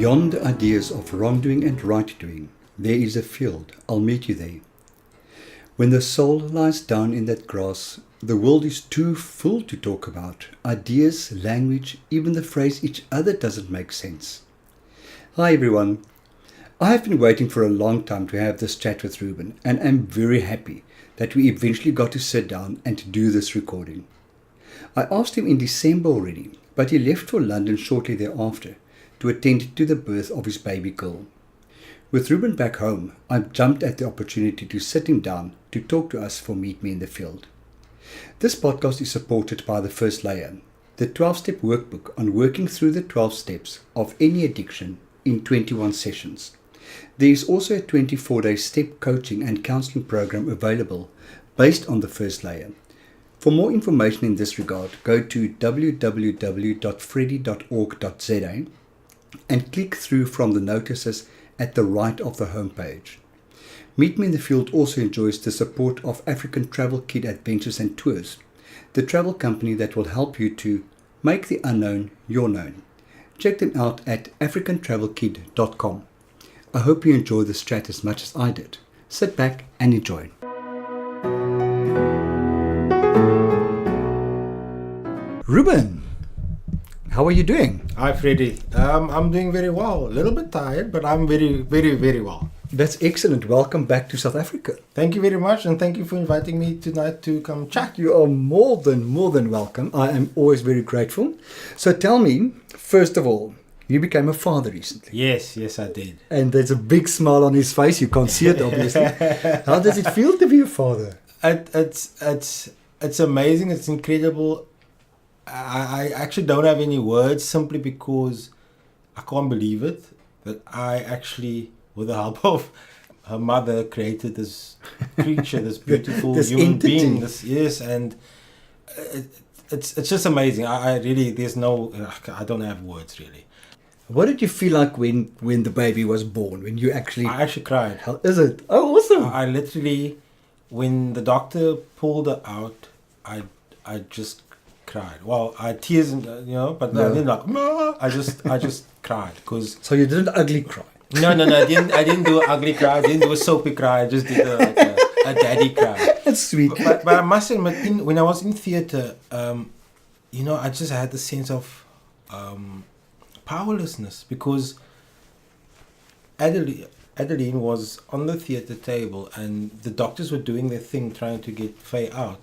Beyond the ideas of wrongdoing and right-doing, there is a field. I'll meet you there. When the soul lies down in that grass, the world is too full to talk about. Ideas, language, even the phrase each other doesn't make sense. Hi everyone. I have been waiting for a long time to have this chat with Reuben, and I'm very happy that we eventually got to sit down and do this recording. I asked him in December already, but he left for London shortly thereafter to attend to the birth of his baby girl. With Reuben back home, I jumped at the opportunity to sit him down to talk to us for Meet Me in the Field. This podcast is supported by the first layer, the 12-step workbook on working through the 12 steps of any addiction in 21 sessions. There is also a 24-day step coaching and counseling program available based on the first layer. For more information in this regard, go to www.freddy.org.za and click through from the notices at the right of the homepage. Meet Me in the Field also enjoys the support of African Travel Kid Adventures and Tours, the travel company that will help you to make the unknown your known. Check them out at africantravelkid.com. I hope you enjoy this chat as much as I did. Sit back and enjoy. Reuben, how are you doing? Hi, Freddy. I'm doing very well. A little bit tired, but I'm very, very, very well. That's excellent. Welcome back to South Africa. Thank you very much, and thank you for inviting me tonight to come chat. You are more than welcome. I am always very grateful. So tell me, first of all, you became a father recently. Yes, I did. And there's a big smile on his face. You can't see it, obviously. How does it feel to be a father? It's amazing. It's incredible. I actually don't have any words simply because I can't believe it that I actually, with the help of her mother, created this creature, this beautiful this human entity. being. And it's just amazing. I really, I don't have words really. What did you feel like when the baby was born? When you actually... I actually cried. How is it? Oh, awesome. I literally, when the doctor pulled her out, I just cried. Well, I had tears, but I didn't I just cried because. So you didn't ugly cry? No. I didn't do an ugly cry. I didn't do a soapy cry. I just did a daddy cry. That's sweet. But I must admit, when I was in theatre, I just had the sense of powerlessness because Adeline was on the theatre table and the doctors were doing their thing trying to get Faye out.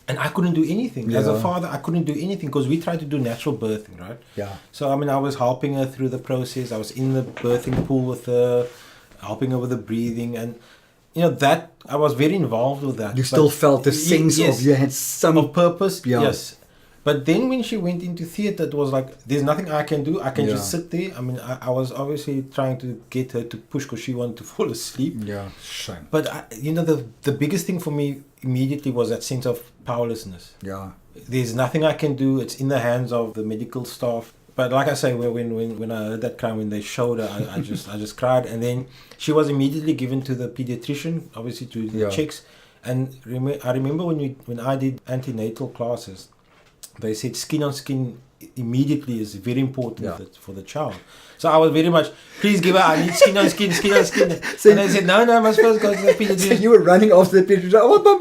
And I couldn't do anything. Yeah. As a father, I couldn't do anything because we tried to do natural birthing, right? Yeah. So, I was helping her through the process. I was in the birthing pool with her, helping her with the breathing. And, that I was very involved with that. You still felt the sense of you had some... Of purpose, yeah. Yes. But then when she went into theatre, it was like, there's nothing I can do. I can just sit there. I was obviously trying to get her to push because she wanted to fall asleep. Yeah, shame. But, the biggest thing for me immediately was that sense of powerlessness. Yeah. There's nothing I can do. It's in the hands of the medical staff. But like I say, when I heard that cry, when they showed her, I just cried. And then she was immediately given to the pediatrician, obviously to do the checks. And I remember when I did antenatal classes, they said skin on skin immediately is very important for the child. So I was very much, please give her, I need skin on skin. So and they said, no, I must first go to the pediatrician. So you were running after the pediatrician, I want my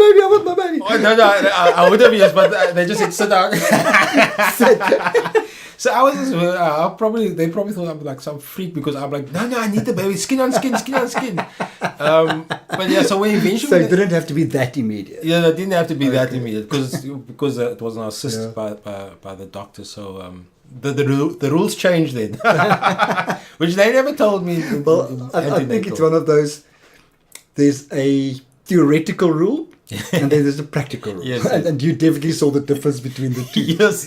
baby. Oh, no, I would have, yes, but they just said, sit down. So I was just, they probably thought I'm like some freak because I'm like, no, I need the baby, skin on skin. But yeah, so when eventually... So it didn't have to be that immediate. Yeah, it didn't have to be that immediate because it was not assisted by the doctor. So the rules changed then, which they never told me. I think it's one of those, there's a theoretical rule and then there's a practical rule. Yes. And you definitely saw the difference between the two. Yes.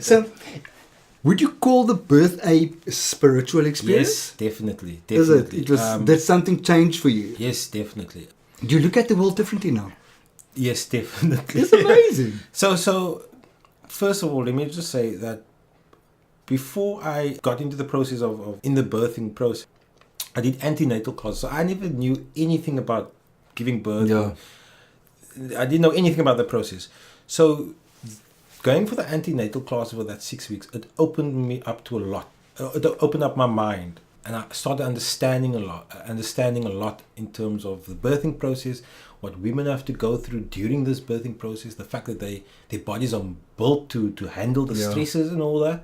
So... would you call the birth a spiritual experience? Yes, definitely. Is it? Did something change for you? Yes, definitely. Do you look at the world differently now? Yes, definitely. It's amazing. So first of all, let me just say that before I got into the process of in the birthing process, I did antenatal classes. So I never knew anything about giving birth. Yeah. I didn't know anything about the process. So going for the antenatal class for that 6 weeks, it opened me up to a lot. it opened up my mind, and I started understanding a lot in terms of the birthing process, what women have to go through during this birthing process, the fact that their bodies are built to handle the stresses and all that.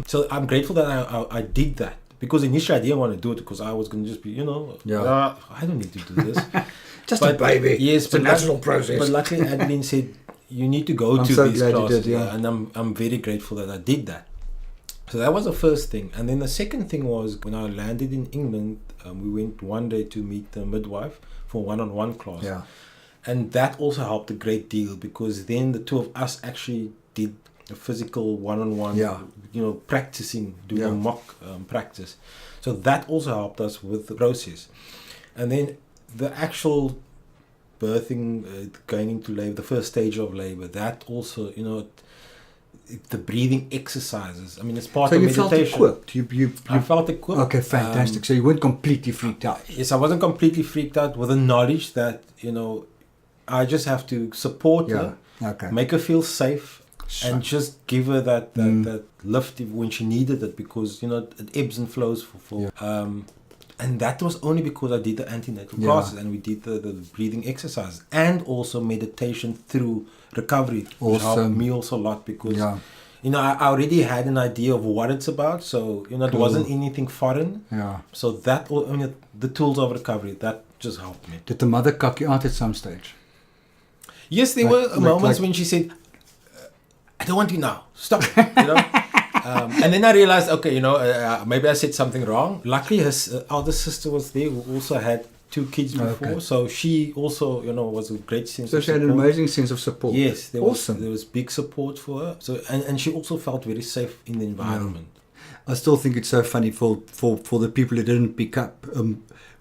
So I'm grateful that I did that, because initially I didn't want to do it, because I was going to just be, I don't need to do this. Just a baby. Yes, it's a natural process. But luckily Adeline said, you need to go to so these glad classes. you did, yeah. And I'm very grateful that I did that. So that was the first thing. And then the second thing was, when I landed in England, we went one day to meet the midwife for one-on-one class. Yeah. And that also helped a great deal, because then the two of us actually did a physical one-on-one, practicing, doing a mock practice. So that also helped us with the process. And then the actual birthing, going into labor, the first stage of labor, that also, the breathing exercises. I mean, it's part of meditation. So you felt equipped? I felt equipped. Okay, fantastic. So you weren't completely freaked out? Yes, I wasn't completely freaked out, with the knowledge that, I just have to support her, make her feel safe, and just give her that lift when she needed it, because, it ebbs and flows and that was only because I did the antenatal classes, and we did the breathing exercise, and also meditation through recovery, which helped me also a lot, because I already had an idea of what it's about, so it wasn't anything foreign. So that, the tools of recovery, that just helped me. Did the mother cock you out at some stage? Yes, there were moments when she said, I don't want you now, stop. And then I realized, okay, maybe I said something wrong. Luckily, his elder sister was there, who also had 2 kids before. So she also, was a great sense of support. So she had an amazing sense of support. Yes, there was big support for her. So and she also felt very safe in the environment. I still think it's so funny for the people who didn't pick up.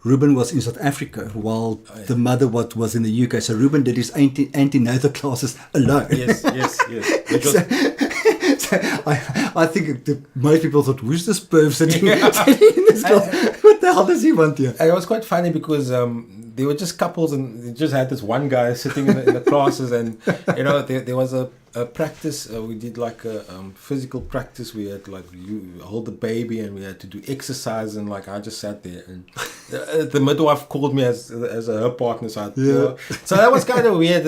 Reuben was in South Africa while the mother was in the UK. So Reuben did his antenatal classes alone. Yes. So I think most people thought, who's this perv sitting in this class? What the hell does he want here? It was quite funny, because they were just couples, and they just had this one guy sitting in the classes, and there was a practice. We did like a physical practice. We had you hold the baby, and we had to do exercise, and I just sat there, and the midwife called me as her partner. So that was kind of weird,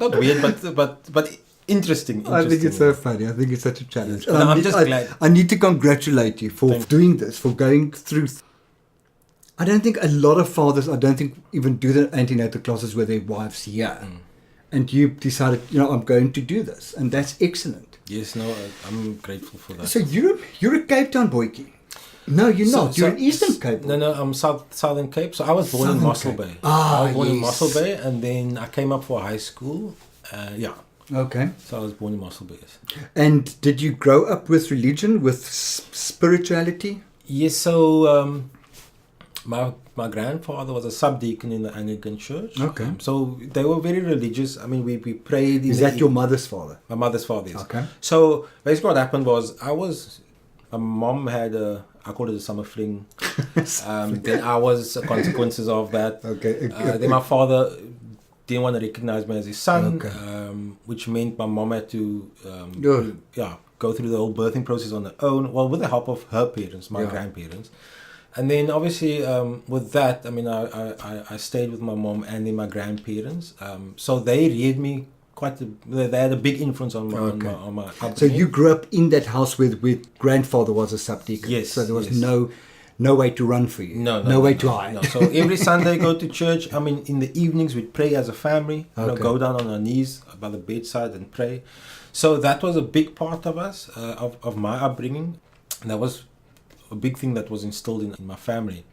not weird, but interesting. I think it's so funny. I think it's such a challenge. Yes. I'm just glad. I need to congratulate you for doing this, for going through. I don't think a lot of fathers, even do the antenatal classes with their wives here. And you decided, I'm going to do this. And that's excellent. Yes, no, I'm grateful for that. So you're a Cape Town boykie. No, you're not. You're in Eastern Cape. No, I'm Southern Cape. So I was born in Mossel Bay. I was born in Mossel Bay, and then I came up for high school. Okay. So I was born in Mossel Bay. Yes. And did you grow up with religion, with spirituality? Yes. So my grandfather was a subdeacon in the Anglican Church. Okay. So they were very religious. I mean, we prayed. Is that your mother's father? My mother's father, yes. Okay. So basically, what happened was my mom had I call it a summer fling. Then I was consequences of that. Okay. Then my father didn't want to recognize me as his son, which meant my mom had to go through the whole birthing process on her own, well, with the help of her parents, my grandparents. And then obviously with that, I mean, I stayed with my mom and then my grandparents. So they reared me they had a big influence on my upbringing. So you grew up in that house where grandfather was a subdeacon? Yes. So there was no way to run for you. No way to hide. No. So every Sunday go to church. I mean, in the evenings we'd pray as a family. Go down on our knees by the bedside and pray. So that was a big part of us, of my upbringing. And that was a big thing that was instilled in my family.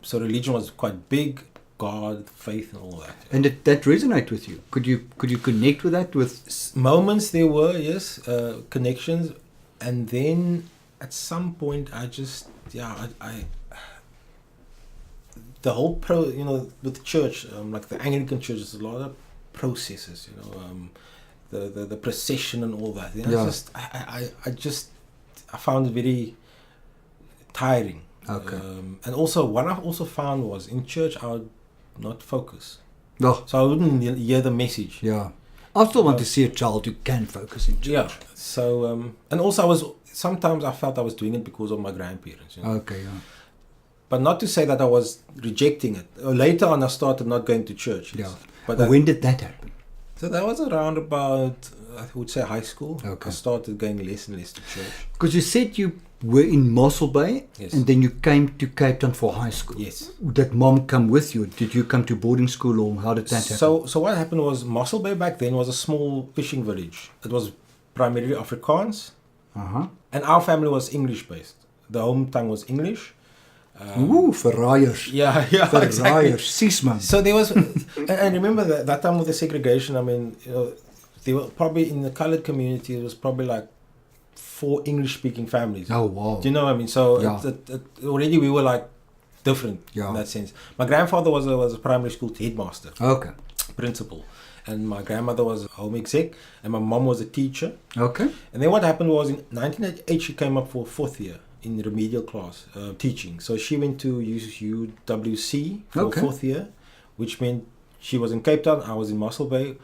So religion was quite big. God, faith, and all that. And did that resonate with you? Could you connect with that? With moments there were, yes, connections, and then at some point I just I the whole with church, like the Anglican church, there's a lot of processes, the procession and all that. I found it very tiring. Okay. And also what I also found was in church I would not focus. No. So I wouldn't hear the message. Yeah. I still want to see a child who can focus in church. Yeah. So, and also sometimes I felt I was doing it because of my grandparents. Okay, yeah. But not to say that I was rejecting it. Later on, I started not going to church. Yeah. But when did that happen? So that was around about, I would say, high school. Okay. I started going less and less to church. Because you said you were in Mossel Bay, Yes. and then you came to Cape Town for high school. Yes. Did mom come with you? Did you come to boarding school, or how did that happen? So what happened was Mossel Bay back then was a small fishing village. It was primarily Afrikaans, Uh-huh. and our family was English based. The home tongue was English. Ooh, verraaiers. Yeah, exactly. Verraaiers, 6 months. So there was, and remember that time with the segregation. I mean, they were probably in the colored community. It was probably like 4 English-speaking families. Oh, wow. Do you know what I mean? So Yeah. already we were like different Yeah. in that sense. My grandfather was a primary school headmaster, Okay. principal, and my grandmother was a home exec, and my mom was a teacher. Okay. And then what happened was in 1988 she came up for 4th year in remedial class teaching. So she went to UWC for Okay. 4th year, which meant she was in Cape Town, I was in Mossel Bay,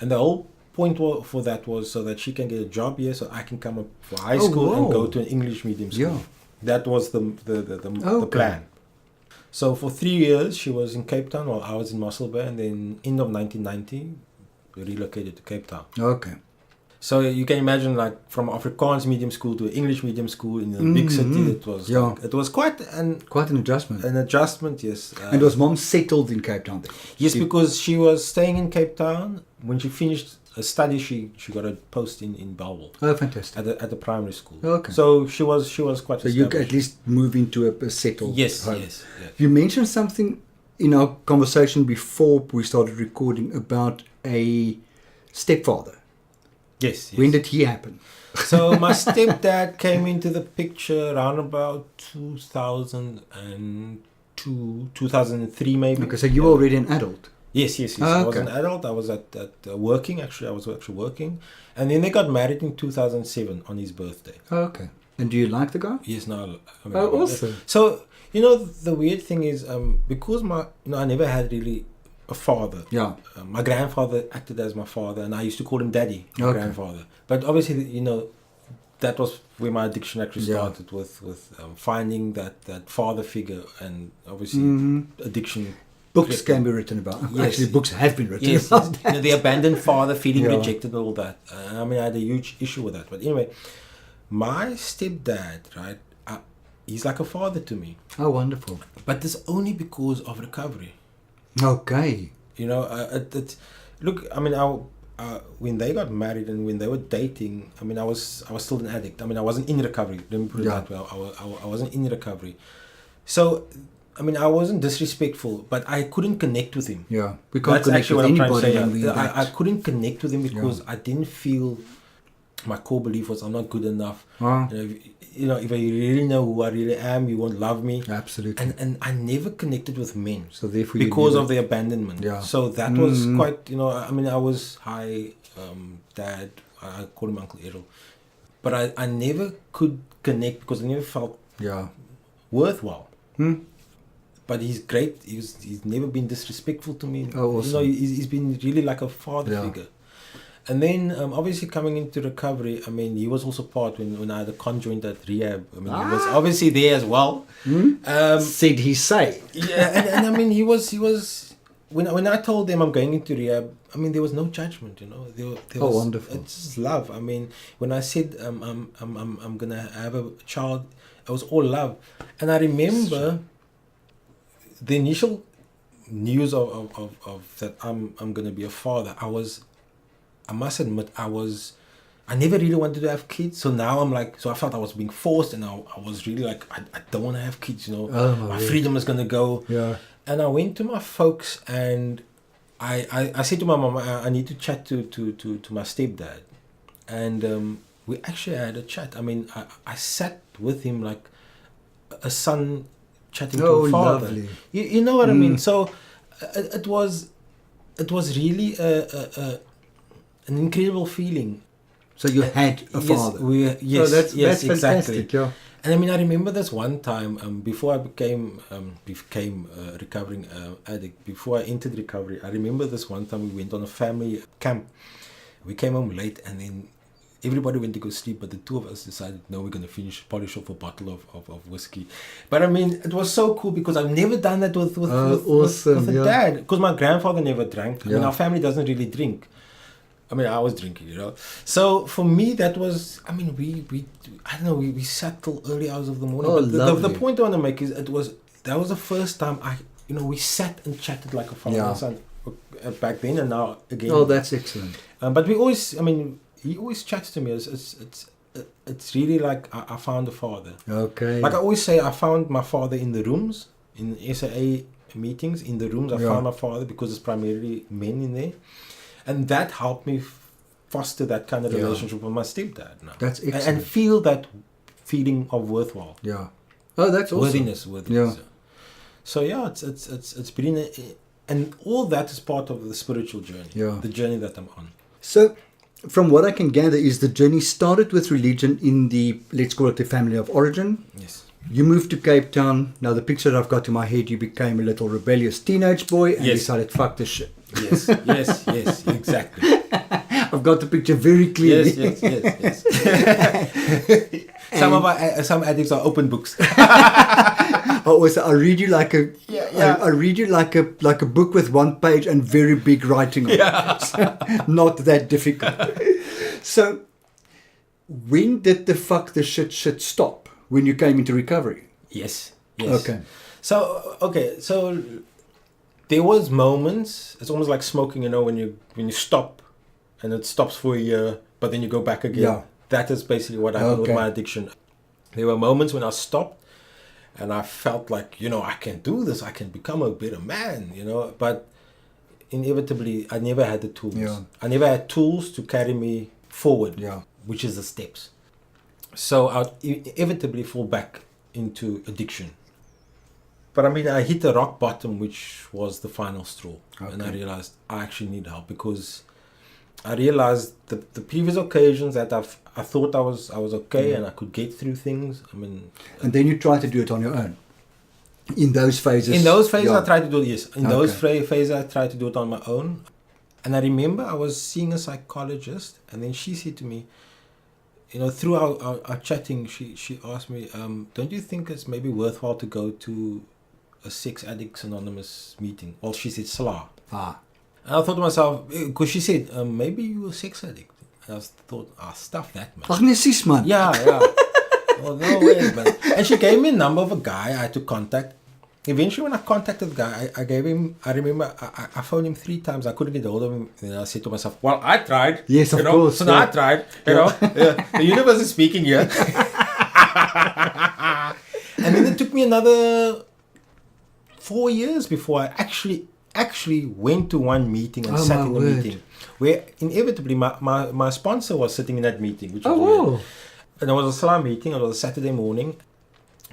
and the whole point for that was so that she can get a job here, so I can come up for high school and go to an English medium school. Yeah. That was the plan. So for 3 years she was in Cape Town while I was in Mossel Bay, and then end of 1990 we relocated to Cape Town. Okay. So you can imagine, like, from Afrikaans medium school to English medium school in a big city. It was it was quite an adjustment. An adjustment, yes. And was mom settled in Cape Town then? Yes, because she was staying in Cape Town. When she finished her study, she got a post in Bellville. Oh, fantastic. At the primary school. Okay. So she was quite. So you could at least move into a settled home. Yes. You mentioned something in our conversation before we started recording about a stepfather. Yes. When did he happen? So my stepdad came into the picture around about 2002, 2003 maybe. Okay, so you were already an adult. Yes. I was an adult. I was at working. Actually, I was actually working, and then they got married in 2007 on his birthday. Okay. And do you like the guy? Yes, no. Awesome. So the weird thing is, because I never had really a father. Yeah. My grandfather acted as my father, and I used to call him Daddy, my grandfather. But obviously, that was where my addiction actually started with finding that father figure, and obviously addiction. Books can be written about. Yes. Actually, books have been written about that. The abandoned father, feeling rejected, and all that. I had a huge issue with that. But anyway, my stepdad, right? He's like a father to me. Oh, wonderful. But this only because of recovery. Okay. Look, when they got married and when they were dating, I was still an addict. I wasn't in recovery. Let me put it that way. I wasn't in recovery. So, I wasn't disrespectful, but I couldn't connect with him. Yeah, we can't That's connect with anybody. I couldn't connect with him because I didn't feel my core belief was I'm not good enough. If I really know who I really am, you won't love me. Absolutely. And I never connected with men. So therefore, because of the abandonment. Yeah. So that was quite. I was Dad. I call him Uncle Errol, but I never could connect because I never felt worthwhile. But he's great. He's never been disrespectful to me. Oh, awesome. He's been really like a father figure. And then, obviously, coming into recovery, he was also part when I had a conjoint at rehab. He was obviously there as well. Said he say? Yeah, and he was. When I told them I'm going into rehab, there was no judgment. There was, wonderful. It's just love. When I said I'm gonna have a child, it was all love. And I remember the initial news of that I'm gonna be a father. I must admit, I never really wanted to have kids. So now I felt I was being forced, and I was really like, I don't want to have kids, my freedom is going to go. Yeah. And I went to my folks, and I said to my mom, I need to chat to my stepdad. And we actually had a chat. I sat with him like a son chatting to a father. Lovely. You know what I mean? So it was really an incredible feeling. So you had a father. Yes, that's exactly. fantastic. Yeah. And I mean, I remember this one time before I became a recovering addict. Before I entered recovery, I remember this one time we went on a family camp. We came home late, and then everybody went to go sleep, but the two of us decided, no, we're going to polish off a bottle of whiskey. But I mean, it was so cool because I've never done that with a dad. Because my grandfather never drank. I mean, our family doesn't really drink. I mean, I was drinking, you know. So for me, that was, I mean, we sat till early hours of the morning. Oh, but the point I want to make is that was the first time we sat and chatted like a father and son back then, and now again. Oh, that's excellent. But we always, I mean, he always chats to me. It's really like I found a father. Okay. Like I always say, I found my father in the rooms, in SAA meetings, in the rooms. I found my father because it's primarily men in there. And that helped me foster that kind of relationship with my stepdad now. That's excellent. And feel that feeling of worthwhile. Yeah. Oh, that's awesome. Worthiness. Yeah. So yeah, it's been, and all that is part of the spiritual journey. Yeah. The journey that I'm on. So, from what I can gather, is the journey started with religion in the, let's call it the family of origin. Yes. You moved to Cape Town. Now, the picture that I've got in my head, you became a little rebellious teenage boy and decided, fuck this shit. Yes, exactly. I've got the picture very clearly. Yes. Some addicts are open books. I read you like a I read you like a book with one page and very big writing on it. So, not that difficult. So, when did the fuck the shit stop? When you came into recovery? Yes. Okay. So there was moments. It's almost like smoking, when you stop, and it stops for a year, but then you go back again. Yeah. That is basically what happened with my addiction. There were moments when I stopped, and I felt like, I can do this. I can become a better man, But inevitably, I never had the tools. Yeah. I never had tools to carry me forward. Yeah. Which is the steps. So I'd inevitably fall back into addiction. But I mean, I hit the rock bottom, which was the final straw. Okay. And I realized I actually need help, because I realized the previous occasions that I thought I was okay and I could get through things. I mean, and then you tried to do it on your own. In those phases. I tried to do it. Yes. In those phases, I tried to do it on my own. And I remember I was seeing a psychologist, and then she said to me, through our chatting, she asked me, don't you think it's maybe worthwhile to go to a Sex Addicts Anonymous meeting? Well, she said SLA. And I thought to myself, because she said, maybe you're a sex addict. And I thought, stuff that, man. Ach, nee, sis, man. Yeah. Well, no way, man. And she gave me a number of a guy I had to contact. Eventually, when I contacted the guy, I remember I phoned him 3 times. I couldn't get hold of him. And I said to myself, well, I tried. Yes, of course. So now I tried. The universe is speaking here. And then it took me another 4 years before I actually went to one meeting and sat in the meeting. Where inevitably my sponsor was sitting in that meeting. Which was weird. And it was a SLA meeting. It was a Saturday morning.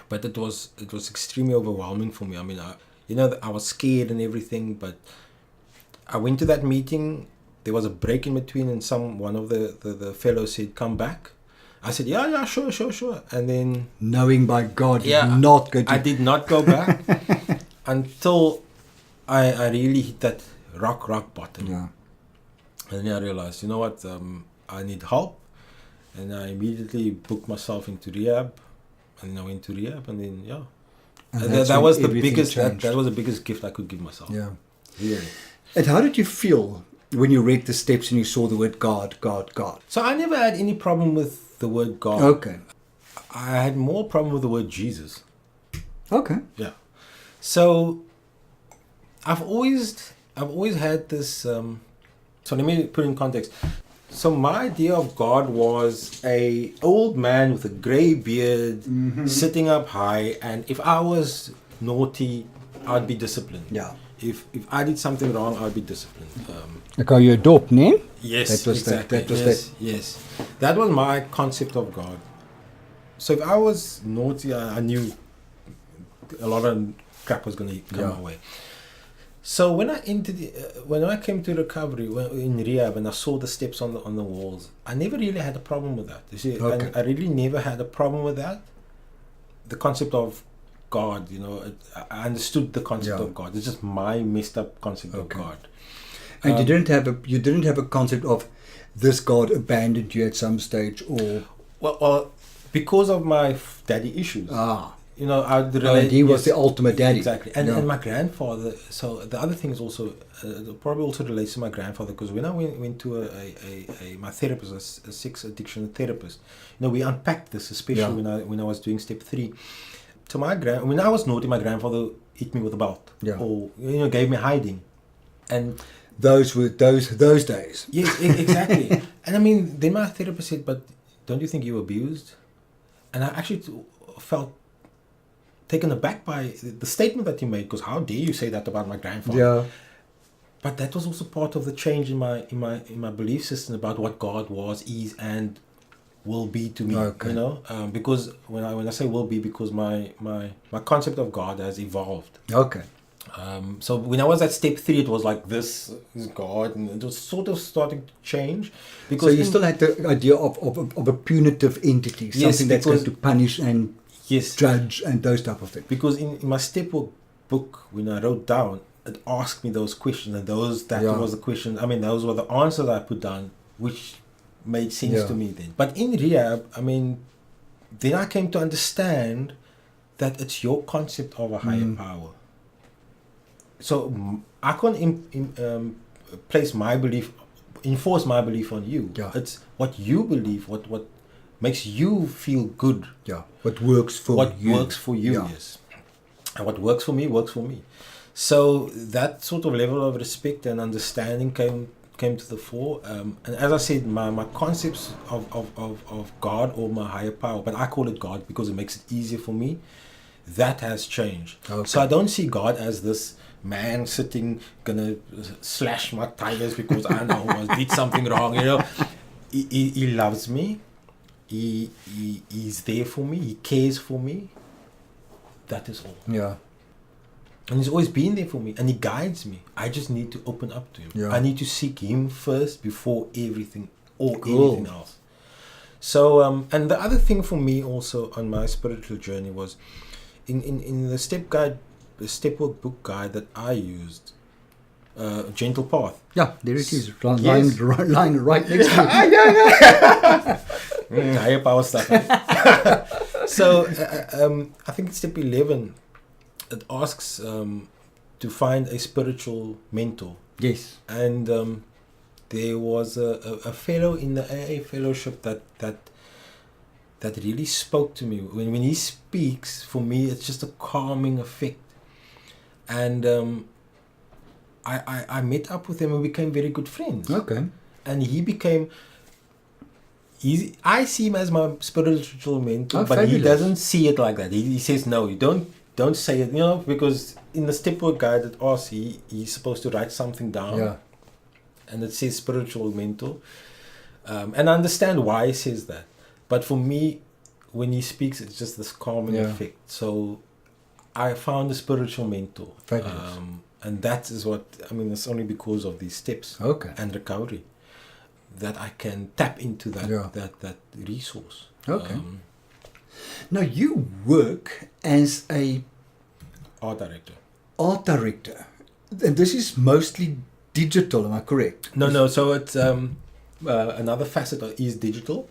But it was extremely overwhelming for me. I mean, I was scared and everything, but I went to that meeting. There was a break in between, and one of the fellows said, come back. I said, yeah, sure. And then... knowing by God, not go to... I did not go back until I really hit that rock bottom. Yeah. And then I realized, you know what, I need help. And I immediately booked myself into rehab. And then I went to rehab, and then and that was the biggest. That was the biggest gift I could give myself. Yeah, really. And how did you feel when you read the steps and you saw the word God? So I never had any problem with the word God. Okay. I had more problem with the word Jesus. Okay. Yeah. So I've always had this. So let me put in context. So my idea of God was a old man with a grey beard, sitting up high, and if I was naughty, I'd be disciplined. Yeah. If I did something wrong, I'd be disciplined. Like, you adopt, ne? Yes, that was exactly. That. Yes. That was my concept of God. So if I was naughty, I knew a lot of crap was going to come my way. So when I entered, when I came to recovery in rehab, and I saw the steps on the walls, I never really had a problem with that. You see, Okay. I really never had a problem with that. The concept of God, I understood the concept Yeah. of God. It's just my messed up concept of Okay. God. And you didn't have a concept of this God abandoned you at some stage, or Well, because of my daddy issues. I'd relate. and he was the ultimate daddy. Exactly, and my grandfather. So the other thing is also probably also relates to my grandfather, because when I went to my therapist, a sex addiction therapist, we unpacked this, especially when I was doing step 3. To when I was naughty, my grandfather hit me with a belt, or gave me hiding, and those were those days. yes, exactly. And I mean, then my therapist said, "But don't you think you were abused?" And I actually felt taken aback by the statement that you made, because how dare you say that about my grandfather? Yeah. But that was also part of the change in my belief system about what God was, is, and will be to me. Okay. Because when I say will be, because my concept of God has evolved. Okay. So when I was at step 3, it was like, this is God, and it was sort of starting to change. Because So you still had the idea of a punitive entity, something that's going to punish and judge and those type of things. Because in my step book, when I wrote down, it asked me those questions, and was the questions. I mean, those were the answers I put down, which made sense to me then. But in rehab, I mean, then I came to understand that it's your concept of a higher power. So I can't place my belief, enforce my belief on you. Yeah. It's what you believe, what makes you feel good. Yeah. What works for you. What works for you, yes. And what works for me, works for me. So that sort of level of respect and understanding came to the fore. And as I said, my concepts of God, or my higher power, but I call it God because it makes it easier for me, that has changed. Okay. So I don't see God as this man sitting, gonna slash my tires because I know I did something wrong. He loves me. He's there for me. He cares for me. That is all. Yeah. And he's always been there for me, and he guides me. I just need to open up to him. Yeah. I need to seek him first before everything or anything else. So and the other thing for me also on my spiritual journey was in the step guide, the step work book guide that I used, Gentle Path. Yeah, there it is, lying right next to you. Higher power stuff. So I think step 11, it asks to find a spiritual mentor. Yes. And there was a fellow in the AA fellowship that really spoke to me. When he speaks, for me, it's just a calming effect. And I met up with him and we became very good friends. Okay. And I see him as my spiritual mentor, but fabulous. he doesn't see it like that. He says, no, you don't say it, because in the step work guide at us, he's supposed to write something down. Yeah. And it says spiritual mentor. And I understand why he says that. But for me, when he speaks, it's just this calming effect. So I found a spiritual mentor. Fabulous. And that is what, it's only because of these steps and recovery that I can tap into that resource. Okay. Now you work as a Art director. And this is mostly digital, am I correct? No. So it's another facet is digital.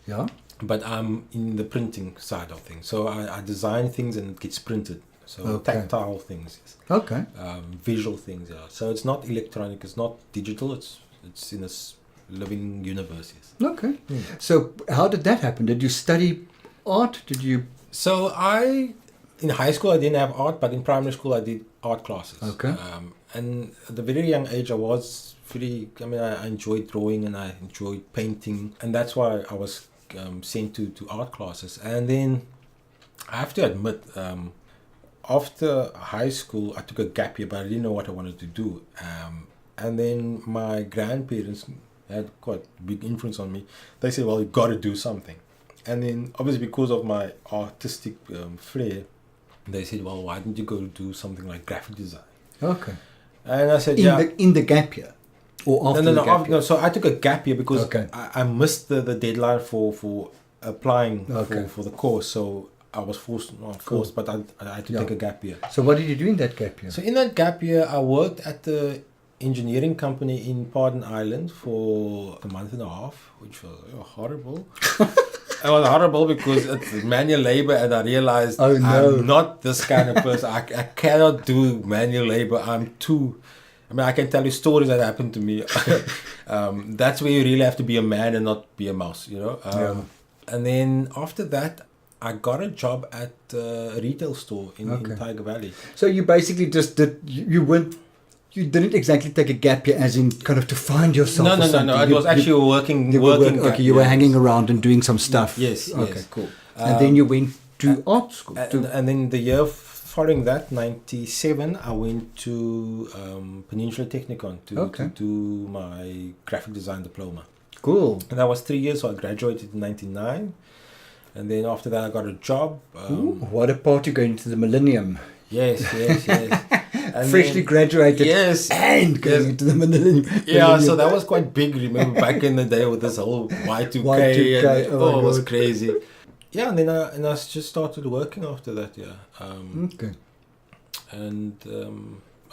Yeah. But I'm in the printing side of things. So I design things and it gets printed. So tactile things. Yes. Okay. Visual things. Yeah. So it's not electronic. It's not digital. It's in a living universe. Yes. Okay. So how did that happen? Did you study art? So in high school I didn't have art, but in primary school I did art classes. Okay. And at a very young age I was I enjoyed drawing and I enjoyed painting, and that's why I was sent to art classes. And then I have to admit, after high school I took a gap year, but I didn't know what I wanted to do. And then my grandparents had quite a big influence on me. They said, well, you've got to do something. And then obviously because of my artistic flair, they said, well, why don't you go do something like graphic design? Okay. And I said, in the gap year, or after the gap year? No. So I took a gap year because Okay. I missed the deadline for applying Okay. for the course. So I was not forced, but I had to take a gap year. So what did you do in that gap year? So in that gap year, I worked at the engineering company in Pardon Island for a month and a half, which was horrible. It was horrible because it's manual labor, and I realized I'm not this kind of person. I cannot do manual labor. I can tell you stories that happened to me. That's where you really have to be a man and not be a mouse, you know. And then after that, I got a job at a retail store in Tiger Valley. So you basically just did. You didn't exactly take a gap year, as in kind of to find yourself. No. It was actually a working. You were hanging around and doing some stuff. Yes. Okay, cool. And then you went to art school. And then the year following that, 97, I went to Peninsula Technikon to do my graphic design diploma. Cool. And that was 3 years, so I graduated in 99. And then after that, I got a job. What a party going into the millennium. Yes. And freshly graduated. Yes. And going into the millennium. Yeah, so that was quite big. Remember back in the day with this whole Y2K. Y2K, it was crazy. Yeah, and then I just started working after that, Okay. And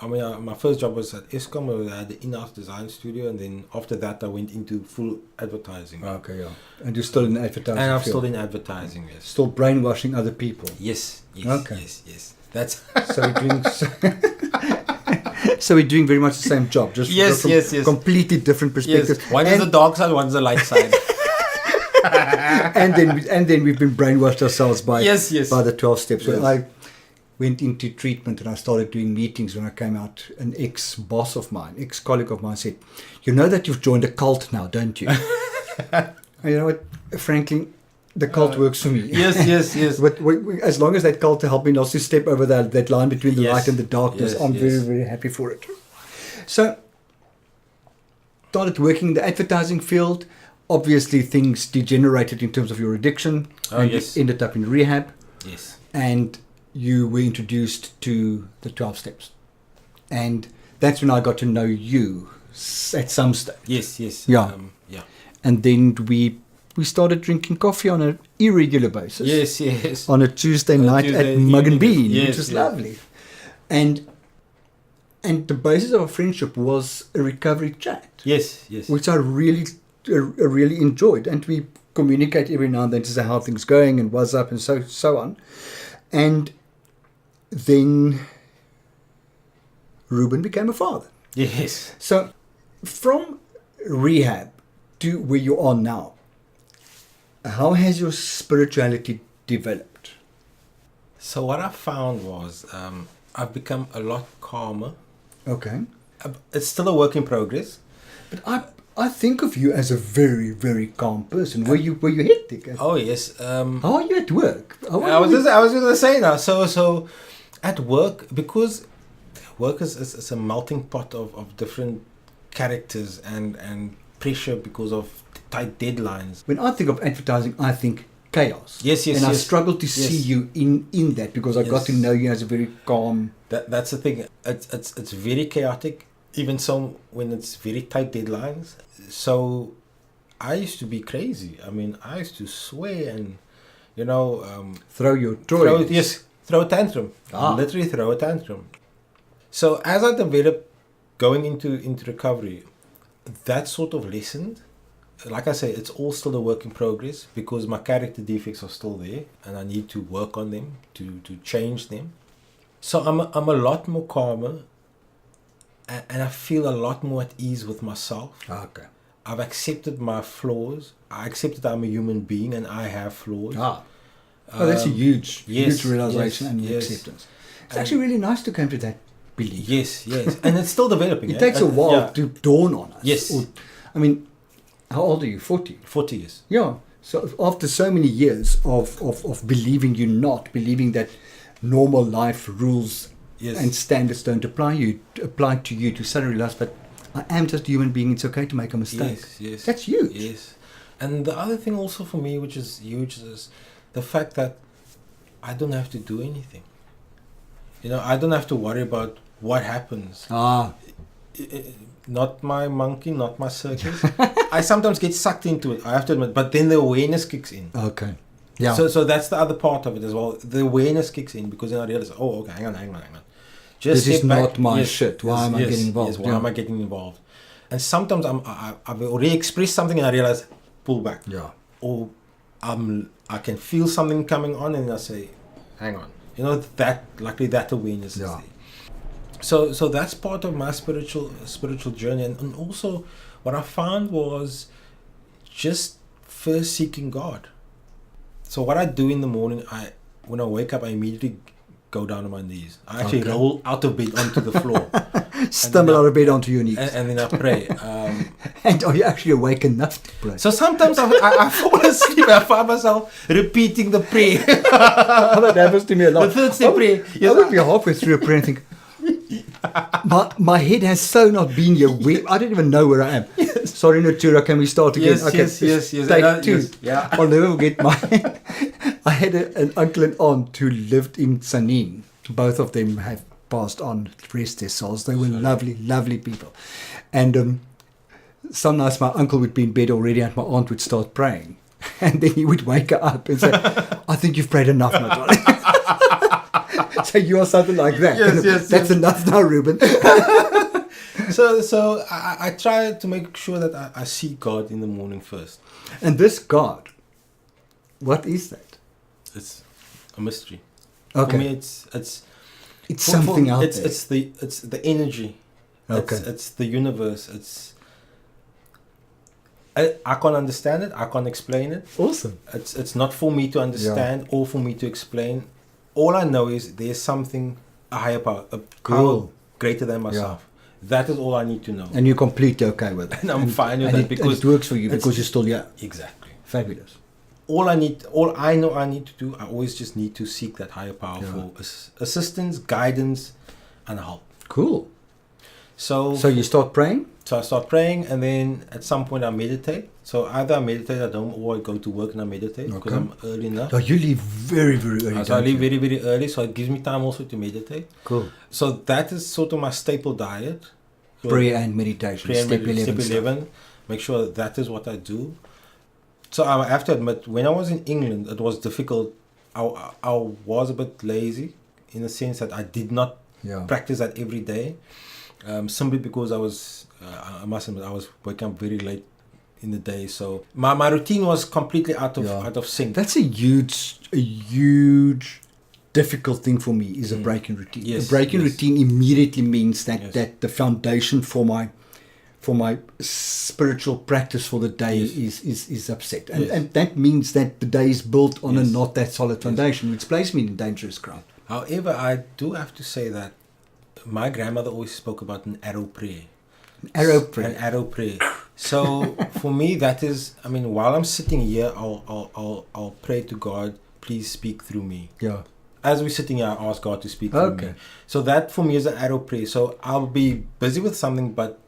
my first job was at Eskom. I had the in-house design studio, and then after that I went into full advertising. Okay, yeah. And you're still in advertising. And I'm still in advertising, yes. Still brainwashing other people. Yes. Okay. Yes. That's so we're doing. So we're doing very much the same job, just from completely different perspectives. Yes. One is the dark side, one is the light side. and then we've been brainwashed ourselves by by the 12 steps. Yes. When I went into treatment and I started doing meetings, when I came out, an ex-boss of mine, ex-colleague of mine said, "You know that you've joined a cult now, don't you?" And you know what? Frankly, the cult works for me. Yes. But as long as that cult helped me not to step over that line between the light and the darkness, I'm very, very happy for it. So, started working in the advertising field. Obviously, things degenerated in terms of your addiction. You ended up in rehab. Yes. And you were introduced to the 12 steps. And that's when I got to know you at some stage. Yes. Yeah. And then we started drinking coffee on an irregular basis. Yes. On a Tuesday night at Mug and Bean, which was lovely. And the basis of our friendship was a recovery chat. Yes. Which I really enjoyed. And we communicate every now and then to say how things going and what's up and so on. And then Reuben became a father. Yes. So from rehab to where you are now, how has your spirituality developed? So what I found was I've become a lot calmer. Okay. It's still a work in progress. But I think of you as a very, very calm person. Were you hectic? Oh yes. How are you at work? I was going to say now. So at work, because work is a melting pot of different characters and pressure because of tight deadlines. When I think of advertising, I think chaos. Yes. And I struggle to see you in that because I got to know you as a very calm. That's the thing. It's very chaotic. Even so, when it's very tight deadlines. So I used to be crazy. I mean, I used to swear and, throw your toy. Throw a tantrum. Literally throw a tantrum. So as I developed going into recovery, that sort of lessened. Like I say, it's all still a work in progress because my character defects are still there and I need to work on them to change them. So I'm a lot more calmer. And I feel a lot more at ease with myself. Okay. I've accepted my flaws. I accept that I'm a human being and I have flaws. That's a huge realization and acceptance. It's actually really nice to come to that belief. Yes. And it's still developing. It takes a while to dawn on us. Yes. How old are you? 40? 40 years. Yeah. So after so many years of believing believing that normal life rules and standards don't apply to you, to suddenly realize, but I am just a human being, it's okay to make a mistake. Yes. That's huge. Yes. And the other thing also for me, which is huge, is the fact that I don't have to do anything. I don't have to worry about what happens. Not my monkey, not my circus. I sometimes get sucked into it, I have to admit, but then the awareness kicks in. Okay. Yeah. So that's the other part of it as well. The awareness kicks in because then I realize, okay, hang on. Just this is back. not my shit. Why am I getting involved? Why am I getting involved? And sometimes I've already expressed something and I realize, pull back. Yeah. Or I can feel something coming on and I say, hang on. Luckily that awareness is there. So that's part of my spiritual journey. And also what I found was just first seeking God. So what I do in the morning, when I wake up, I immediately go down on my knees. I actually roll out of bed onto the floor. Stumble out of bed onto your knees. And then I pray. And are you actually awake enough to pray? So sometimes I fall asleep. I find myself repeating the prayer. That happens to me a lot. The third step prayer. I would be halfway through a prayer and think, my head has so not been here. I don't even know where I am. Yes. Sorry, Natura, can we start again? Yes. Take two. Yes. Yeah. I'll never forget I had an uncle and aunt who lived in Sanin. Both of them have passed on, rest their souls. They were lovely, lovely people. And some nights my uncle would be in bed already and my aunt would start praying. And then he would wake her up and say, I think you've prayed enough, my darling. So you are something like that. Yes. That's enough now, Reuben. So I try to make sure that I see God in the morning first. And this God, what is that? It's a mystery. Okay. For me, it's something out there. It's the energy. Okay. It's the universe. I can't understand it. I can't explain it. Awesome. It's not for me to understand or for me to explain. All I know is there's something, a higher power, a power greater than myself. Yeah. That is all I need to know. And you're completely okay with it. And I'm fine with that because it works for you because you're still young. Exactly. Fabulous. All I know I need to do, I always just need to seek that higher power for assistance, guidance, and help. Cool. So you start praying? So I start praying, and then at some point I meditate. So either I meditate at home or I go to work and I meditate because I'm early enough. Oh, you leave very, very early. So I leave very, very early, so it gives me time also to meditate. Cool. So that is sort of my staple diet. So prayer and meditation. Step 11. Make sure that is what I do. So I have to admit, when I was in England, it was difficult. I was a bit lazy in the sense that I did not practice that every day. Simply because I must admit, I was waking up very late in the day, so my routine was completely out of sync. That's a huge difficult thing for me is a break in routine. Yes, a break in routine immediately means that the foundation for my spiritual practice for the day is upset, and that means that the day is built on a not that solid foundation, which places me in dangerous ground. However, I do have to say that my grandmother always spoke about an arrow prayer. An arrow prayer. So for me, that is, I mean, while I'm sitting here, I'll pray to God, please speak through me. Yeah. As we're sitting here, I ask God to speak through me. So that for me is an arrow prayer. So I'll be busy with something, but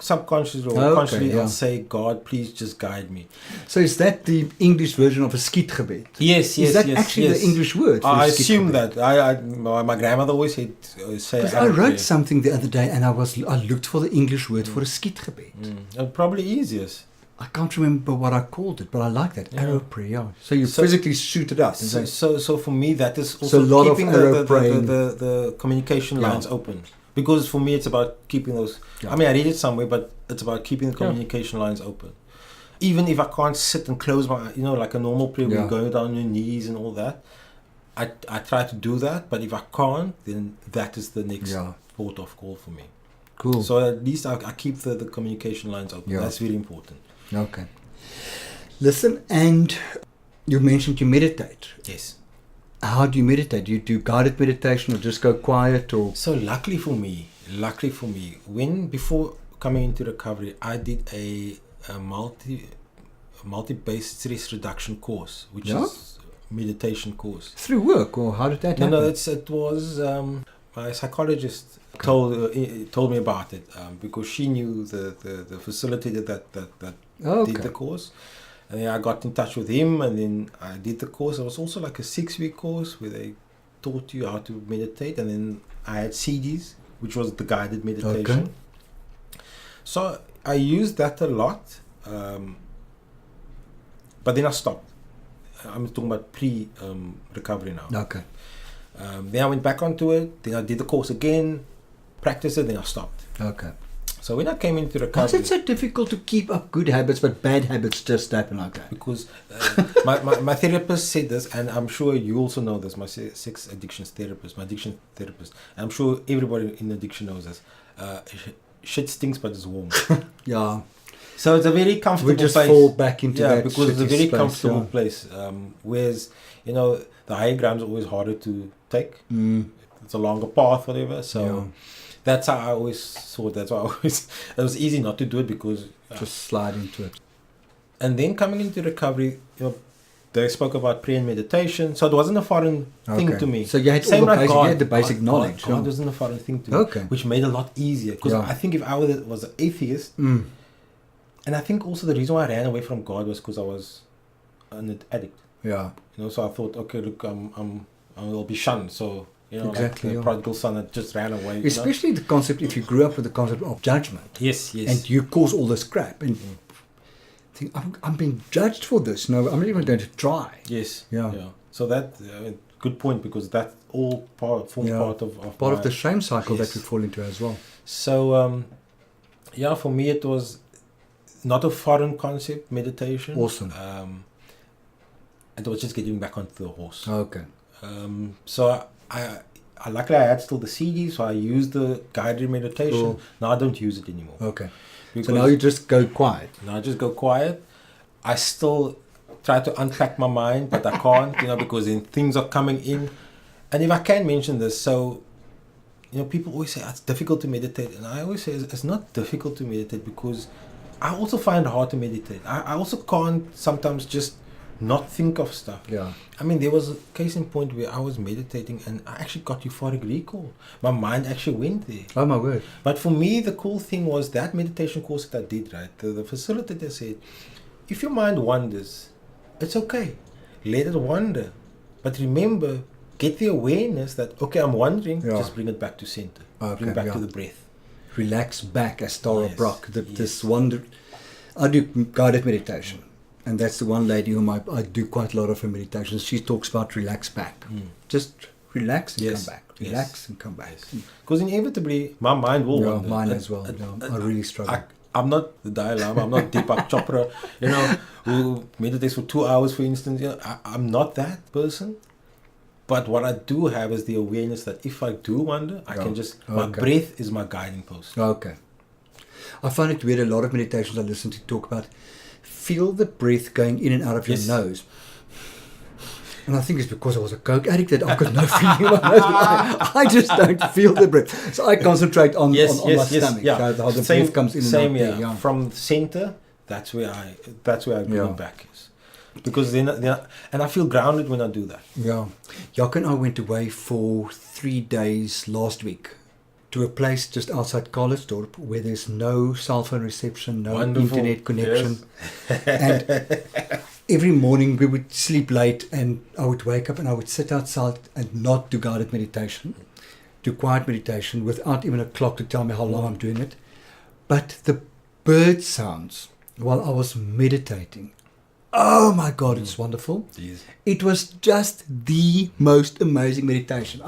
subconsciously or consciously I'll say, God, please just guide me. So is that the English version of a skietgebed? Yes. Is that actually the English word for I assume that. My grandmother always said, say I wrote something the other day and I looked for the English word for a skietgebed. Probably easiest. I can't remember what I called it, but I like that. Arrow prayer. So you physically shoot it up. So for me, that is also keeping the communication lines open. Because for me, it's about keeping those... I mean, I read it somewhere, but it's about keeping the communication lines open. Even if I can't sit and close my... like a normal prayer, where you go down on your knees and all that. I try to do that, but if I can't, then that is the next port of call for me. Cool. So at least I keep the communication lines open. That's very important. Okay. Listen, and you mentioned you meditate. Yes. How do you meditate? Do you do guided meditation or just go quiet? Or so luckily for me, before coming into recovery, I did a multi-based stress reduction course, which is a meditation course. Through work, or how did that happen? No, it was my psychologist told me about it because she knew the facility that did the course. And then I got in touch with him, and then I did the course. It was also like a 6-week course where they taught you how to meditate, and then I had CDs, which was the guided meditation. Okay. So I used that a lot, but then I stopped. I'm talking about pre-recovery now. Okay. Then I went back onto it. Then I did the course again, practiced it. Then I stopped. Okay. So when I came into Why recovery, is it so difficult to keep up good habits, but bad habits just happen like that? because my therapist said this, and I'm sure you also know this. My sex addictions therapist, my addiction therapist, and I'm sure everybody in addiction knows this. Shit stinks, but it's warm. Yeah. So it's a very comfortable We just place. fall back into Yeah, that because it's a shitty very space, comfortable yeah. place. Whereas, the high ground is always harder to take. It's a longer path, whatever. So Yeah. that's how I always saw it. That's why it was easy not to do it because. Just slide into it. And then coming into recovery, they spoke about prayer and meditation. So it wasn't a foreign thing to me. So you had Same all the like basic, God. you had the basic God- knowledge. God yeah. wasn't a foreign thing to me. Okay. Which made it a lot easier. Because Yeah. I think if I was an atheist, and I think also the reason why I ran away from God was because I was an addict. Yeah. So I thought, okay, look, I'll be shunned. So, Exactly, like the yeah. prodigal son that just ran away. Especially the concept, if you grew up with the concept of judgment. Yes. And you cause all this crap. And think, I'm being judged for this. No, I'm not even going to try. Yes. Yeah. So that, good point, because that all forms part of part of the shame cycle Yes. that we fall into as well. So, for me it was not a foreign concept, meditation. Awesome. And it was just getting back onto the horse. Okay. So I luckily I had still the CD, so I used the guided meditation. Cool. Now I don't use it anymore. Okay. Because So now you just go quiet. now I just go quiet. I still try to unpack my mind, but I can't, because then things are coming in. And if I can mention this, so people always say it's difficult to meditate, and I always say it's not difficult to meditate because I also find it hard to meditate. I also can't sometimes just not think of stuff. Yeah. I mean, there was a case in point where I was meditating and I actually got euphoric recall. My mind actually went there. Oh my word. But for me, the cool thing was that meditation course that I did, right? The facilitator said, if your mind wanders, it's okay. Let it wander. But remember, get the awareness that, okay, I'm wandering, Yeah. just bring it back to center. Okay, Bring it back yeah. to the breath. Relax back, as Tara Yes, Brock. yes. This wonder. I do guided meditation. And that's the one lady whom I do quite a lot of her meditations. She talks about relax back. Just relax and Yes, come back. yes. Relax and come back. Because inevitably, my mind will Yeah, wander. mine It- as well. it- Yeah, it- I really struggle. I'm not the Dalai Lama, I'm not Deepak Chopra, who meditates for 2 hours, for instance. I'm not that person. But what I do have is the awareness that if I do wander, I can just, my Okay. breath is my guiding post. Okay. I find it weird, a lot of meditations I listen to talk about, feel the breath going in and out of your Yes. nose. And I think it's because I was a coke addict that I've got no feeling in my nose. But I just don't feel the breath. So I concentrate on my stomach. Yeah. How the Same, breath comes in same, and out there. Yeah. From the center, that's where I bring Yeah. it back. Because then, and I feel grounded when I do that. Yeah. Jack and I went away for 3 days last week to a place just outside Carlsdorp where there's no cell phone reception, no Wonderful. internet connection. And every morning we would sleep late and I would wake up and I would sit outside and not do guided meditation, do quiet meditation without even a clock to tell me how long I'm doing it. But the bird sounds while I was meditating, oh my God, it's wonderful. Jeez. It was just the most amazing meditation.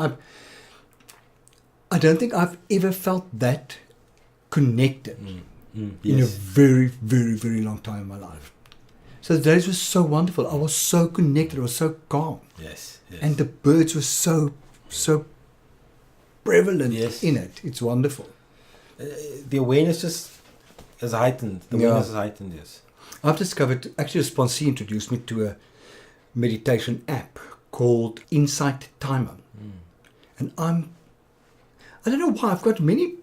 I don't think I've ever felt that connected in a Yes. very, very, very long time in my life. So the days were so wonderful. I was so connected. I was so calm. Yes. And the birds were so prevalent Yes. in it. It's wonderful. The awareness just is heightened. The Yeah. awareness is heightened, yes. I've discovered, actually a sponsee introduced me to a meditation app called Insight Timer. And I don't know why, I've got many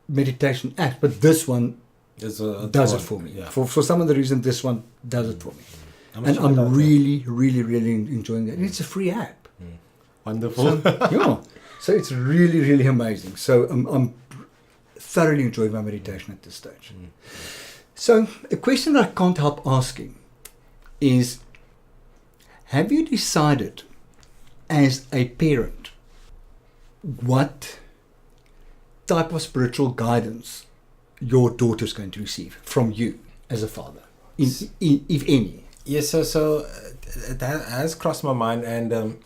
meditation apps, but this one Does it for me. Yeah. For some other reason, this one does it for me. I'm And sure I'm that- really, really, really enjoying that. And it's a free app. Wonderful. Yeah. So it's really, really amazing. So I'm thoroughly enjoying my meditation at this stage. So a question I can't help asking is, have you decided as a parent, what type of spiritual guidance your daughter's going to receive from you as a father, if any? Yes, so that has crossed my mind, and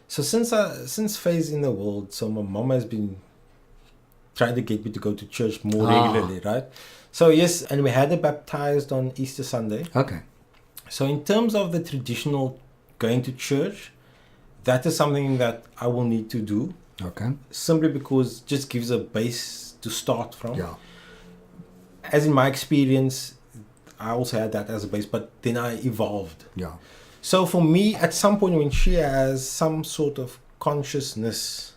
so since Faye's in the world, so my mom has been trying to get me to go to church more regularly, right? So yes, and we had her baptized on Easter Sunday. Okay. So in terms of the traditional going to church, that is something that I will need to do. Okay. Simply because it just gives a base to start from. Yeah. As in my experience, I also had that as a base, but then I evolved. Yeah. So for me, at some point when she has some sort of consciousness,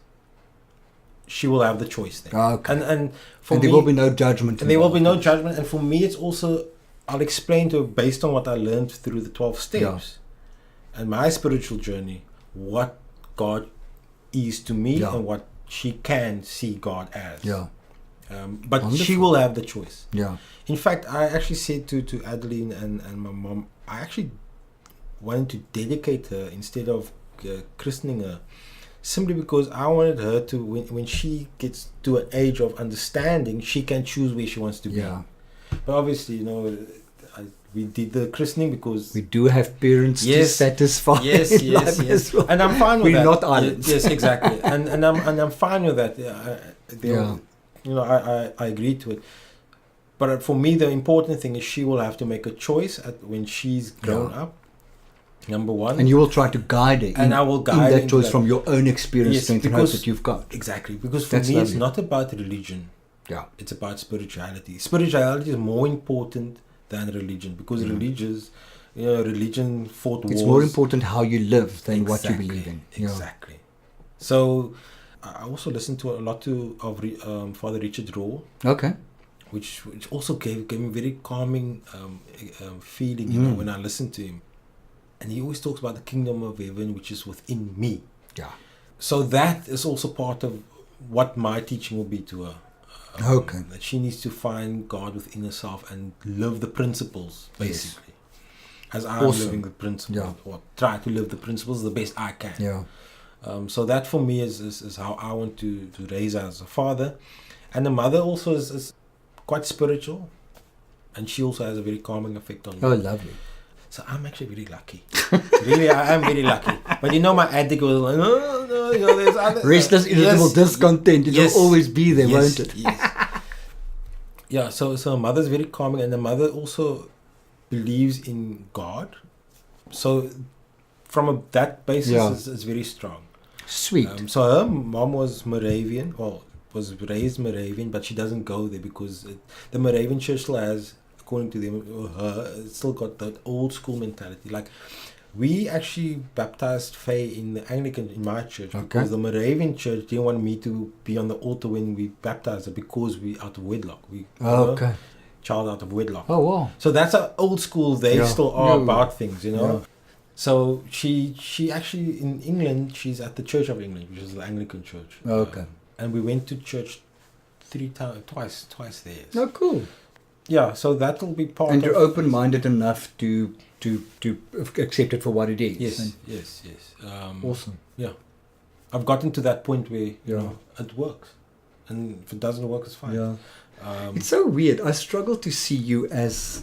she will have the choice there. Okay. And for and me, there will be no judgment. and there will be no judgment. And for me, it's also, I'll explain to her based on what I learned through the 12 steps and my spiritual journey, what God is to me and what she can see God as. Yeah. But Wonderful. she will have the choice. Yeah. In fact, I actually said to Adeline and my mom, I actually wanted to dedicate her instead of christening her, simply because I wanted her to, when she gets to an age of understanding, she can choose where she wants to be. Yeah. But obviously, we did the christening because We do have parents to satisfy. Yes, in yes, life yes. as well. And I'm fine with We're that. not islands. Yes, exactly. and I'm fine with that. I agree to it. But for me, the important thing is she will have to make a choice when she's grown up. Number one. And you will try to guide her. And I will guide in that choice from your own experience, strength, and hope because- that you've got. Exactly. Because for That's me, it's lovely. not about religion. Yeah. It's about spirituality. Spirituality is more important than religion, because religion fought wars. It's more important how you live than what you Exactly, believe in. Exactly. So I also listened to a lot of Father Richard Raw, Okay. which also gave me very calming feeling, when I listened to him. And he always talks about the kingdom of heaven, which is within me. Yeah. So that is also part of what my teaching will be to her. Okay. That she needs to find God within herself and live the principles, basically. As I'm Awesome. living the principles, or try to live the principles the best I can. Yeah. So that for me is how I want to raise her as a father. And the mother also is quite spiritual, and she also has a very calming effect on me. Oh, lovely. So I'm actually very lucky. Really, I am very lucky. But my addict was like, no, there's other... Restless, irritable, discontent. It will always be there, won't it? Yes. Yeah, so her mother's very calming, and the mother also believes in God. So from that basis, it's very strong. Sweet. So her mom was Moravian, was raised Moravian, but she doesn't go there because the Moravian church still has, according to them, it's still got that old school mentality. Like, we actually baptized Faye in the Anglican, in my church, because the Moravian church didn't want me to be on the altar when we baptized her because we out of wedlock. Child out of wedlock. Oh, wow. So that's an old school. They still are about things, Yeah. So she actually, in England, she's at the Church of England, which is the Anglican church. Okay. And we went to church twice there. Oh, cool. Yeah, so that will be part And of... you're open-minded enough to accept it for what it is. Yes. Awesome. Yeah. I've gotten to that point where, it works. And if it doesn't work, it's fine. Yeah. It's so weird. I struggle to see you as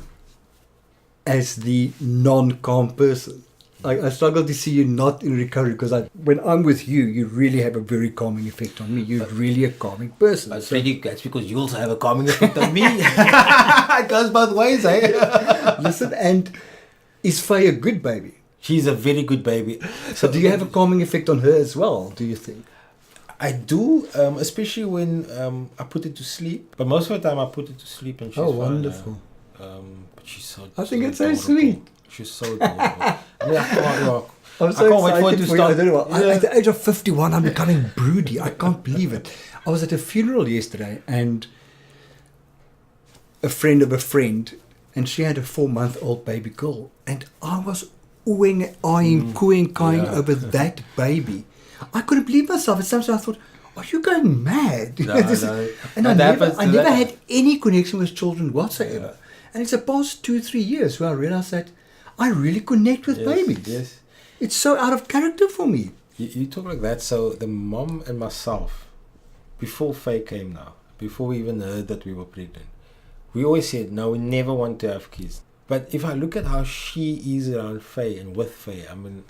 the non-calm person. I struggle to see you not in recovery, because when I'm with you, you really have a very calming effect on me. You're really a calming person. But Freddie, that's because you also have a calming effect on me. It goes both ways, eh? Listen, and is Faye a good baby? She's a very good baby. So do you have a calming effect on her as well, do you think? I do, especially when I put it to sleep. But most of the time I put it to sleep and she's fine. Oh, wonderful. But she's so... I think it's so adorable. sweet. She's so adorable. I can't I'm so wait for it to start. I don't know. At the age of 51, I'm becoming broody. I can't believe it. I was at a funeral yesterday, and a friend of a friend, and she had a 4-month-old baby girl, and I was oohing, eyeing, cooing, crying over that baby. I couldn't believe myself. At some stage I thought, are you going mad? No. And I never had any connection with children whatsoever. Yeah. And it's the past 2-3 years where I realized that I really connect with babies. Yes. It's so out of character for me. You talk like that. So the mom and myself, before Faye came now, before we even heard that we were pregnant, we always said, no, we never want to have kids. But if I look at how she is around Faye and with Faye, I mean,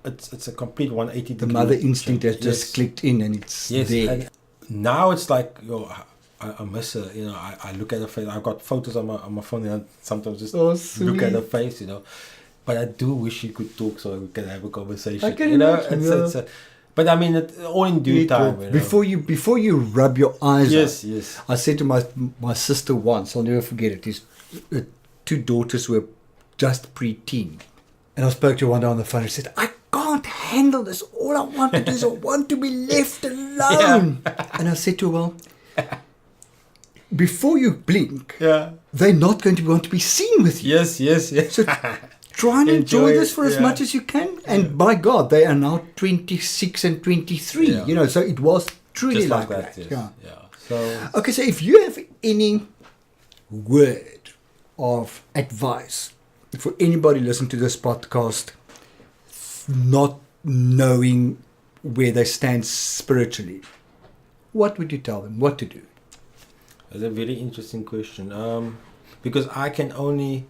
it's a complete 180 The degree mother instinct has change. just clicked in and it's Yes, there. and now it's like, I miss her. You know, I look at her face. I've got photos on my phone, and I sometimes just Oh, look at her sweet. face. You know, but I do wish she could talk so we can have a conversation. I can you know, imagine, but I mean, all in due time. You know? Before you rub your eyes Yes, out, yes. I said to my sister once, I'll never forget it, his two daughters were just pre-teen. And I spoke to her one day on the phone and said, I can't handle this. All I want to do is I want to be left alone. And I said to her, well, before you blink, they're not going to want to be seen with you. Yes, yes, yes. So try and enjoy this for as yeah. much as you can. And by God, they are now 26 and 23. Yeah. You know, so it was truly Just like that. that. Yes. Yeah. So Okay, so if you have any word of advice for anybody listening to this podcast not knowing where they stand spiritually, what would you tell them? What to do? that's a very interesting question. Because I can only,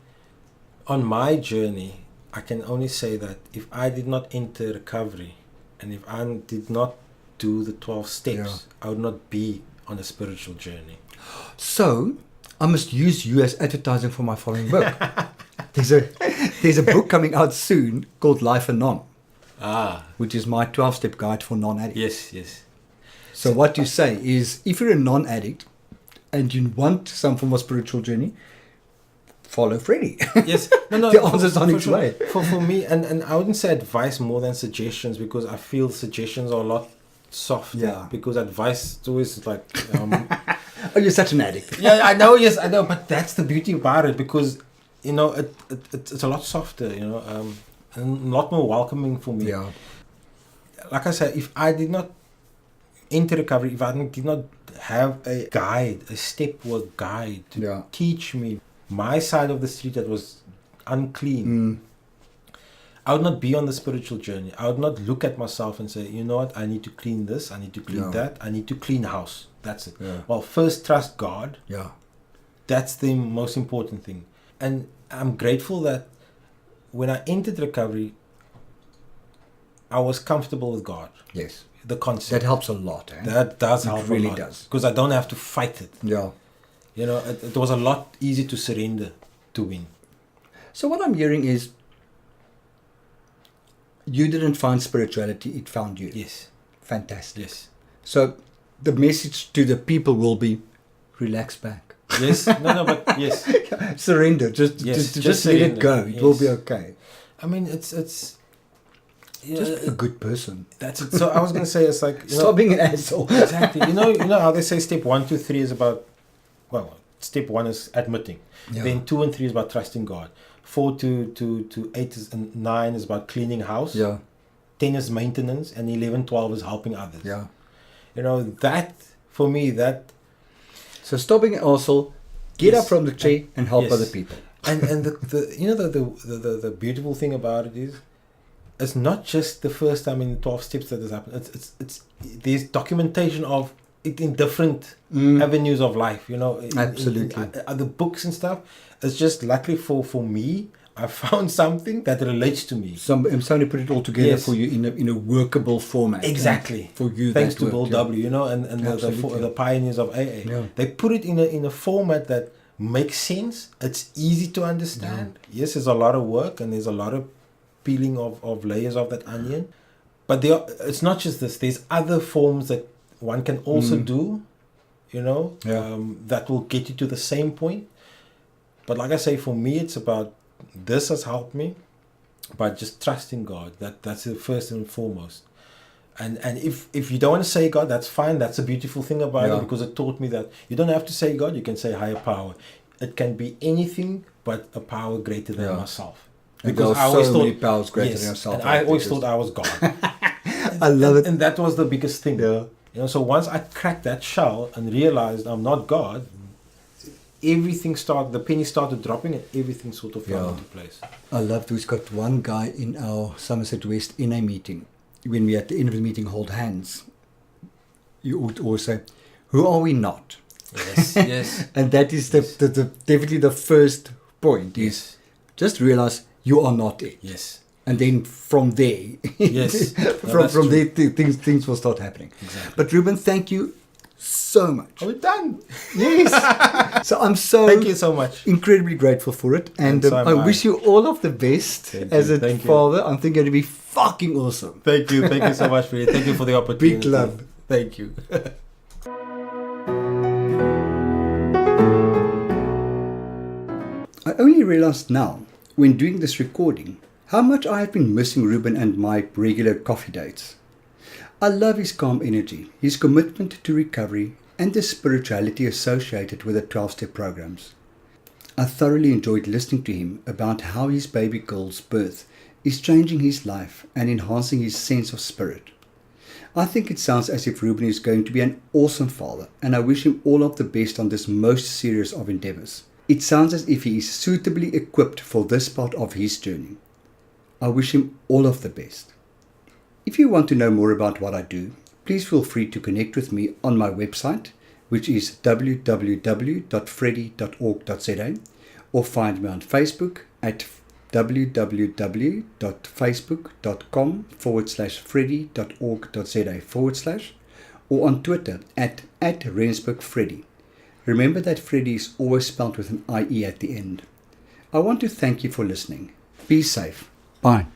on my journey, I can only say that if I did not enter recovery and if I did not do the 12 steps, I would not be on a spiritual journey. So I must use you as advertising for my following book. There's a book coming out soon called Life and Non, which is my 12-step guide for non-addicts. Yes, yes. So what you say is, if you're a non-addict and you want some form of spiritual journey, follow Freddie. Yes, no. The answer's on its way. For me, and I wouldn't say advice more than suggestions, because I feel suggestions are a lot softer. Yeah. Because advice is always like. Oh, you're such an addict. Yeah, I know. Yes, I know. But that's the beauty about it, because you know it's a lot softer. You know, and a lot more welcoming for me. Yeah. Like I said, if I did not enter recovery, if I did not have a guide, a step-work guide to teach me my side of the street that was unclean, I would not be on the spiritual journey. I would not look at myself and say, you know what, I need to clean this, I need to clean that, I need to clean house. That's it. Yeah. Well, first trust God. Yeah. That's the most important thing. And I'm grateful that when I entered recovery, I was comfortable with God. Yes. The concept. That helps a lot. Eh? That does help It really a lot. does. Because I don't have to fight it. Yeah. You know, it was a lot easier to surrender to win. So what I'm hearing is, you didn't find spirituality, it found you. Yes. Fantastic. Yes. So the message to the people will be, relax back. Yes. No, but yes. Surrender. Just let it go. It will be okay. I mean, it's Just be a good person. That's it. So I was going to say, it's like, stop being an asshole. Exactly. You know how they say step 1, 2, 3 is about, well, step 1 is admitting. Yeah. Then 2 and 3 is about trusting God. 4 to 8 and 9 is about cleaning house. Yeah. 10 is maintenance, and 11, 12 is helping others. Yeah. You know, that, for me, that... So stop being an asshole, get up from the chair and help other people. And the you know, the beautiful thing about it is, it's not just the first time in 12 steps that this happened. It's there's documentation of it in different avenues of life, you know. Absolutely. In other books and stuff. It's just luckily for me, I found something that relates to me. Somebody put it all together for you in a workable format. Exactly. For you, thanks to Bill W. You know, and the pioneers of AA. Yeah. They put it in a format that makes sense. It's easy to understand. Yeah. Yes, there's a lot of work and there's a lot of peeling of layers of that onion. But it's not just this. There's other forms that one can also do, you know, that will get you to the same point. But like I say, for me, it's about, this has helped me by just trusting God. That's the first and foremost. And if you don't want to say God, that's fine. That's a beautiful thing about it, because it taught me that you don't have to say God. You can say higher power. It can be anything but a power greater than myself. Because I always thought many powers greater than yourself. And I always thought I was God. I love it. And that was the biggest thing. Yeah. You know, so once I cracked that shell and realized I'm not God, the penny started dropping and everything sort of fell into place. I loved, we've got one guy in our Somerset West in a meeting, when we at the end of the meeting hold hands, you would always say, who are we not? Yes, yes. And that is definitely the first point. Yes. Just realize you are not it. Yes. And then from there, Yes. from there, things will start happening. Exactly. But Reuben, thank you so much. Are we done? Yes. So I'm Thank you so much. incredibly grateful for it. And so am I I. wish you all of the best as a Thank you. father. I think you're going to be fucking awesome. Thank you so much, Freddie. Thank you for the opportunity. Big love. Thank you. I only realized now, when doing this recording, how much I have been missing Reuben and my regular coffee dates. I love his calm energy, his commitment to recovery, and the spirituality associated with the 12-step programs. I thoroughly enjoyed listening to him about how his baby girl's birth is changing his life and enhancing his sense of spirit. I think it sounds as if Reuben is going to be an awesome father, and I wish him all of the best on this most serious of endeavors. It sounds as if he is suitably equipped for this part of his journey. I wish him all of the best. If you want to know more about what I do, please feel free to connect with me on my website, which is www.freddy.org.za, or find me on Facebook at www.facebook.com/freddy.org.za/ or on Twitter at @RensburgFreddy. Remember that Freddy is always spelled with an IE at the end. I want to thank you for listening. Be safe. Bye.